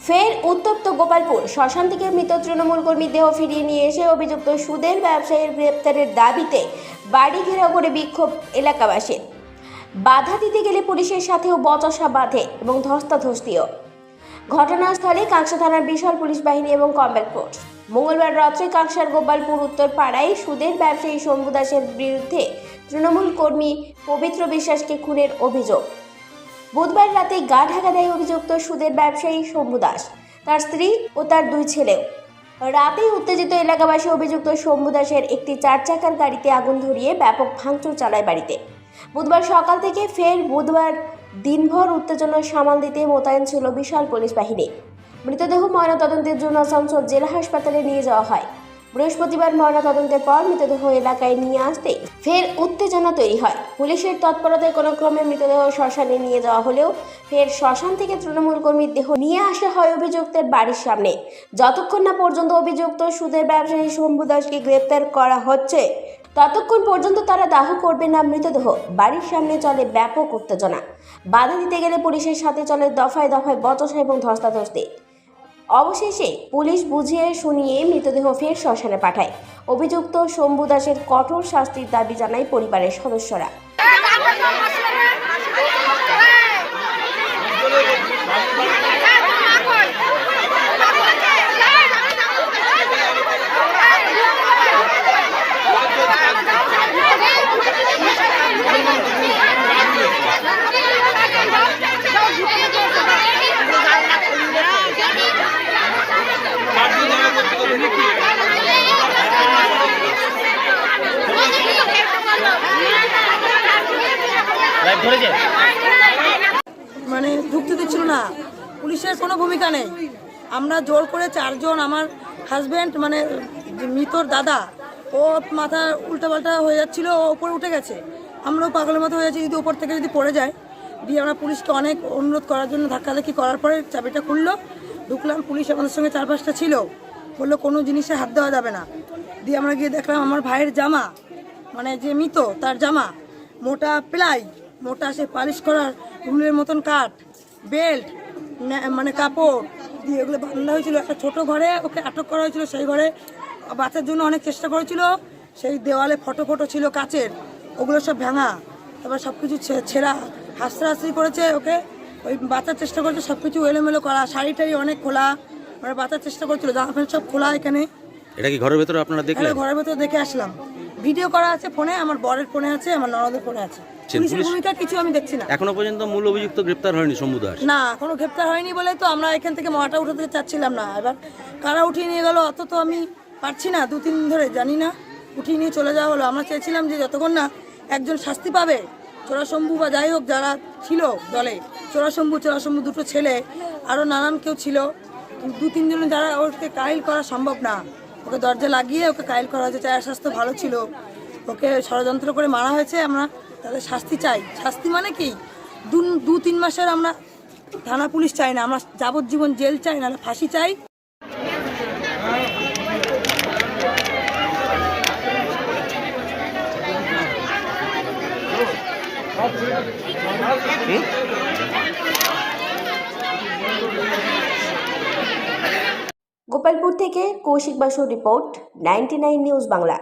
ফের উত্তপ্ত গোপালপুর। শ্মশান থেকে মৃত তৃণমূল কর্মীর দেহ ফিরিয়ে নিয়ে এসে অভিযুক্ত সুদের ব্যবসায়ীর গ্রেপ্তারের দাবিতে বাড়ি ঘেরাও করে বিক্ষোভ এলাকাবাসীর। বাধা দিতে গেলে পুলিশের সাথেও বচসা বাঁধে এবং ধস্তাধস্তিও। ঘটনাস্থলে কাঁকসা থানার বিশাল পুলিশ বাহিনী এবং কমব্যাট ফোর্স। মঙ্গলবার রাত্রে কাঁকসার গোপালপুর উত্তর পাড়ায় সুদের ব্যবসায়ী শম্ভু দাসের বিরুদ্ধে তৃণমূল কর্মী পবিত্র বিশ্বাসকে খুনের অভিযোগ। বুধবার রাতে গা ঢাকা দেয় অভিযুক্ত সুদের ব্যবসায়ী শম্ভু দাস, তার স্ত্রী ও তার দুই ছেলেও। রাতে উত্তেজিত এলাকাবাসী অভিযুক্ত শম্ভু দাসের একটি 4 চাকার গাড়িতে আগুন ধরিয়ে ব্যাপক ভাঙচুর চালায় বাড়িতে। বুধবার সকাল থেকে ফের বুধবার দিনভর উত্তেজনা সামাল দিতে মোতায়েন ছিল বিশাল পুলিশ বাহিনী। মৃতদেহ ময়নাতদন্তের জন্য আসানসোল জেলা হাসপাতালে নিয়ে যাওয়া হয়। বৃহস্পতিবার ময়নাতদন্তের পর মৃতদেহ এলাকায় নিয়ে আসতে ফের উত্তেজনা তৈরি হয়। পুলিশের তৎপরতায় কোনো ক্রমে মৃতদেহ শ্মশানে নিয়ে যাওয়া হলেও ফের শ্মশান থেকে তৃণমূল কর্মীর দেহ নিয়ে আসা হয় অভিযুক্তের বাড়ির সামনে। যতক্ষণ না পর্যন্ত অভিযুক্ত সুদের ব্যবসায়ী শম্ভু দাসকে গ্রেপ্তার করা হচ্ছে, ততক্ষণ পর্যন্ত তারা দাহ করবে না মৃতদেহ। বাড়ির সামনে চলে ব্যাপক উত্তেজনা। বাধা দিতে গেলে পুলিশের সাথে চলে দফায় দফায় বচসা এবং ধস্তাধস্তি। অবশেষে পুলিশ বুঝিয়ে শুনিয়ে মৃতদেহ ফের শ্মশানে পাঠায়। অভিযুক্ত শম্ভু দাসের কঠোর শাস্তির দাবি জানায় পরিবারের সদস্যরা। মানে ঢুকতে দিচ্ছিল না, পুলিশের কোনো ভূমিকা নেই। আমরা জোর করে 4 জন, আমার হাজব্যান্ড মানে মৃতর দাদা, ও মাথা উল্টাপাল্টা হয়ে যাচ্ছিল, ও উপরে উঠে গেছে। আমরাও পাগলের মতো হয়ে যাচ্ছি, যদি উপর থেকে যদি পড়ে যায়। দিয়ে আমরা পুলিশকে অনেক অনুরোধ করার জন্য ধাক্কাধাক্কি করার পরে চাবিটা খুললো, ঢুকলাম। পুলিশ আমাদের সঙ্গে 4-5টা ছিল, বললো কোনো জিনিসে হাত দেওয়া যাবে না। দিয়ে আমরা গিয়ে দেখলাম আমার ভাইয়ের জামা, মানে যে মৃত তার জামা, মোটা প্লাই, মোটা সে পালিশ করার রুলের মতন কাঠ, বেল্ট, মানে কাপড় দিয়ে ওগুলো বান্ধা হয়েছিল। একটা ছোট ঘরে ওকে আটক করা হয়েছিল, সেই ঘরে বাঁচার জন্য অনেক চেষ্টা করেছিল। সেই দেওয়ালে ফটো ছিল কাচের, ওগুলো সব ভাঙা, তারপর সব কিছু ছেঁড়া, হাসি করেছে ওকে, ওই বাঁচার চেষ্টা করেছে, সব কিছু এলোমেলো করা, শাড়ি টাড়ি অনেক খোলা, মানে বাঁচার চেষ্টা করছিল, জামা প্যান্ট সব খোলা। এখানে এটা কি ঘরের ভেতরে আপনারা দেখলেন? ঘরের ভেতরে দেখে আসলাম, ভিডিও করা আছে ফোনে, আমার বরের ফোনে আছে, আমার ননদের ফোনে আছে। পুলিশের ভূমিকা কিছু আমি দেখছি না। এখনো পর্যন্ত মূল অভিযুক্ত গ্রেপ্তার হয়নি শম্ভু দাস? না, কোনো গ্রেপ্তার হয়নি বলে তো আমরা এখান থেকে মাটা উঠাতে চাচ্ছিলাম না। এবার কারা উঠিয়ে নিয়ে গেল অত তো আমি পারছি না, 2-3 দিন ধরে জানি না, উঠিয়ে নিয়ে চলে যাওয়া হলো। আমরা চেয়েছিলাম যে যতক্ষণ না একজন শাস্তি পাবে, চোরা শম্ভু বা যাই হোক যারা ছিল দলে, চোরা শম্ভু 2 ছেলে, আরও নানান কেউ ছিল, 2-3 জন যারা ওকে কাইল করা সম্ভব না। ওকে দরজা লাগিয়ে ওকে কাইল করা হয়েছে। চায়ের স্বাস্থ্য ভালো ছিল, ওকে ষড়যন্ত্র করে মারা হয়েছে। আমরা তাদের শাস্তি চাই। শাস্তি মানে কি, 2-3 মাসের আমরা থানা পুলিশ চাই না, আমরা যাবজ্জীবন জেল চাই, নাহলে ফাঁসি চাই। গোপালপুর থেকে কৌশিক বাসুর রিপোর্ট, 99 নিউজ বাংলা।